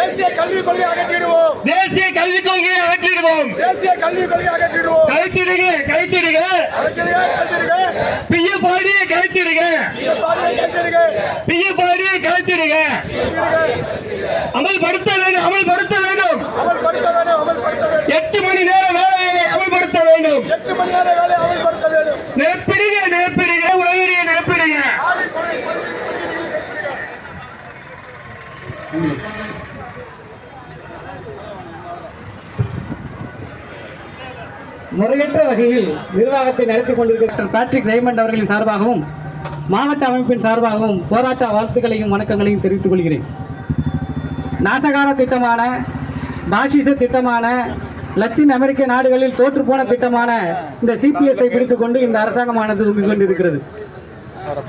தேசிய கல்விக் கொள்கையை அகற்றிடுவோம். தேசிய கல்விக் கொள்கையை அகற்றிடுவோம். தேசிய கல்விக் கொள்கையை அகற்றிடுவோம். கலைத்திடுக கலைத்திடுக பிஎஃப்ஆர்டியை கலைத்திடுக. பிஎஃப்ஆர்டியை கலைத்திடுக. அமல்படுத்த வேண்டும். அமல்படுத்த வேண்டும். 8 மணி நேர வேலையை அமல்படுத்த வேண்டும். 8 மணி நேர வேலையை அமல்படுத்த வேண்டும். நிரப்பிடுக நிரப்பிடுக உடனடியே நிரப்பிடுக. முறையற்ற வகையில் நிர்வாகத்தை நடத்திக் கொண்டிருக்கிற பேட்ரிக் ரெய்மண்ட் அவர்களின் சார்பாகவும் மாவட்ட அமைப்பின் சார்பாகவும் போராட்ட வாழ்த்துக்களையும் வணக்கங்களையும் தெரிவித்துக் கொள்கிறேன். நாசகார திட்டமான, பாசிச திட்டமான, லத்தீன் அமெரிக்க நாடுகளில் தோற்றுப்போன திட்டமான இந்த சிபிஎஸ்ஐ பிடித்துக் கொண்டு இந்த அரசாங்கமானது தூங்கிக் கொண்டிருக்கிறது.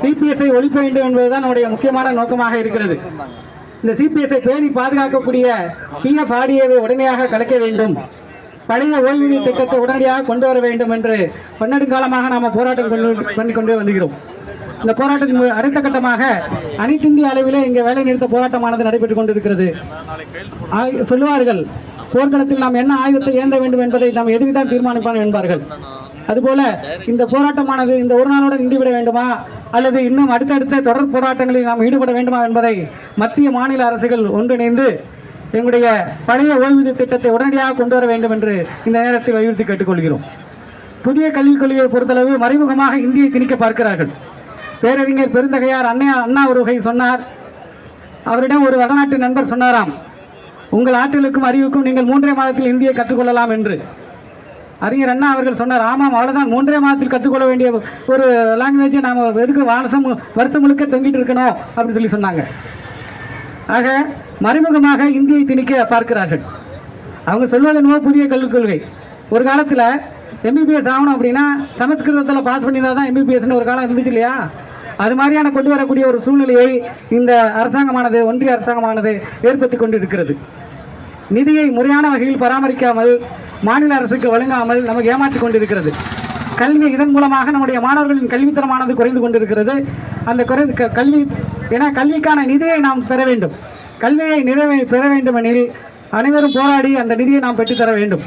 சிபிஎஸ்ஐ ஒழிக்க வேண்டும் என்பதுதான் நம்முடைய முக்கியமான நோக்கமாக இருக்கிறது. இந்த சிபிஎஸ்ஐ பேணி பாதுகாக்கக்கூடிய பிஎஃப்ஆர்டிஏவை உடனடியாக கலைக்க வேண்டும். பழைய ஓய்வூதிய திட்டத்தை உடனடியாக கொண்டு வர வேண்டும் என்று பன்னெடுங்காலமாக நாம் போராட்டம் பண்ணிக்கொண்டே வருகிறோம். இந்த போராட்டத்தின் அடுத்த கட்டமாக அனைத்து இந்திய அளவிலே இங்கே வேலை நிறுத்த போராட்டமானது நடைபெற்றுக் கொண்டிருக்கிறது. சொல்லுவார்கள், போர்க்களத்தில் நாம் என்ன ஆயுதத்தை ஏந்த வேண்டும் என்பதை நாம் எதிர்தான் தீர்மானிப்பான் என்பார்கள். அதுபோல இந்த போராட்டமானது இந்த ஒரு நாளுடன் நின்றுவிட வேண்டுமா அல்லது இன்னும் அடுத்தடுத்த தொடர் போராட்டங்களில் நாம் ஈடுபட வேண்டுமா என்பதை மத்திய மாநில அரசுகள் ஒன்றிணைந்து எங்களுடைய பழைய ஓய்வூதிய திட்டத்தை உடனடியாக கொண்டு வர வேண்டும் என்று இந்த நேரத்தில் வலியுறுத்தி கேட்டுக்கொள்கிறோம். புதிய கல்விக் கொள்கையை பொறுத்தளவு மறைமுகமாக இந்தியை திணிக்க பார்க்கிறார்கள். பேரறிஞர் பெருந்தகையார் அண்ணா ஒரு வகை சொன்னார். அவரிடம் ஒரு வடநாட்டு நண்பர் சொன்னாராம், உங்கள் ஆற்றலுக்கும் அறிவுக்கும் நீங்கள் 3 மாதத்தில் இந்தியை கற்றுக்கொள்ளலாம் என்று. அறிஞர் அண்ணா அவர்கள் சொன்னார், ஆமாம், அவ்வளோதான், 3 மாதத்தில் கற்றுக்கொள்ள வேண்டிய ஒரு லாங்குவேஜை நாம் எதுக்கு வருஷம் முழுக்க தொங்கிட்டு இருக்கணும் அப்படின்னு சொல்லி சொன்னாங்க. ஆக மறைமுகமாக இந்தியை திணிக்க பார்க்கிறார்கள். அவங்க சொல்வது என்னவோ புதிய கல்விக் கொள்கை. ஒரு காலத்தில் எம்பிபிஎஸ் ஆகணும் அப்படின்னா சமஸ்கிருதத்தில் பாஸ் பண்ணி தான் எம்பிபிஎஸ்னு ஒரு காலம் இருந்துச்சு இல்லையா? அது மாதிரியான கொண்டு வரக்கூடிய ஒரு சூழ்நிலையை இந்த அரசாங்கமானது, ஒன்றிய அரசாங்கமானது ஏற்படுத்தி கொண்டிருக்கிறது. நிதியை முறையான வகையில் பராமரிக்காமல், மாநில அரசுக்கு வழங்காமல் நமக்கு ஏமாற்றி கொண்டிருக்கிறது. கல்வி இதன் மூலமாக நம்முடைய மாணவர்களின் கல்வித்தரமானது குறைந்து கொண்டிருக்கிறது. அந்த கல்விக்கான நிதியை நாம் பெற வேண்டும். கல்வியை பெற வேண்டுமெனில் அனைவரும் போராடி அந்த நிதியை நாம் பெற்றுத்தர வேண்டும்.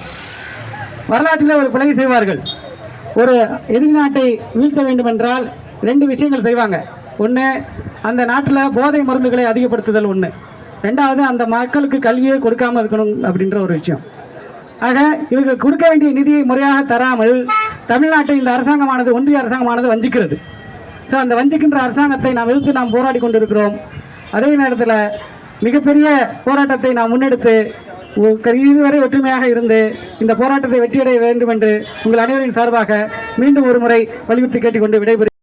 வரலாற்றில் ஒரு பிழை செய்வார்கள். ஒரு எதிரி நாட்டை வீழ்த்த வேண்டும் என்றால் 2 விஷயங்கள் செய்வாங்க. ஒன்று, அந்த நாட்டில் போதை மருந்துகளை அதிகப்படுத்துதல் ஒன்று. 2வது, அந்த மக்களுக்கு கல்வியை கொடுக்காமல் இருக்கணும் அப்படின்ற ஒரு விஷயம். ஆக இவர்கள் கொடுக்க வேண்டிய நிதியை முறையாக தராமல் தமிழ்நாட்டை இந்த அரசாங்கமானது, ஒன்றிய அரசாங்கமானது வஞ்சிக்கிறது. ஸோ அந்த வஞ்சிக்கின்ற அரசாங்கத்தை நாம் எதிர்த்து நாம் போராடி கொண்டிருக்கிறோம். அதே நேரத்தில் மிகப்பெரிய போராட்டத்தை நாம் முன்னெடுத்து இதுவரை ஒற்றுமையாக இருந்து இந்த போராட்டத்தை வெற்றியடைய வேண்டும் என்று உங்கள் அனைவரின் சார்பாக மீண்டும் ஒரு முறை வலியுறுத்தி கேட்டுக்கொண்டு விடைபெறுகிறேன்.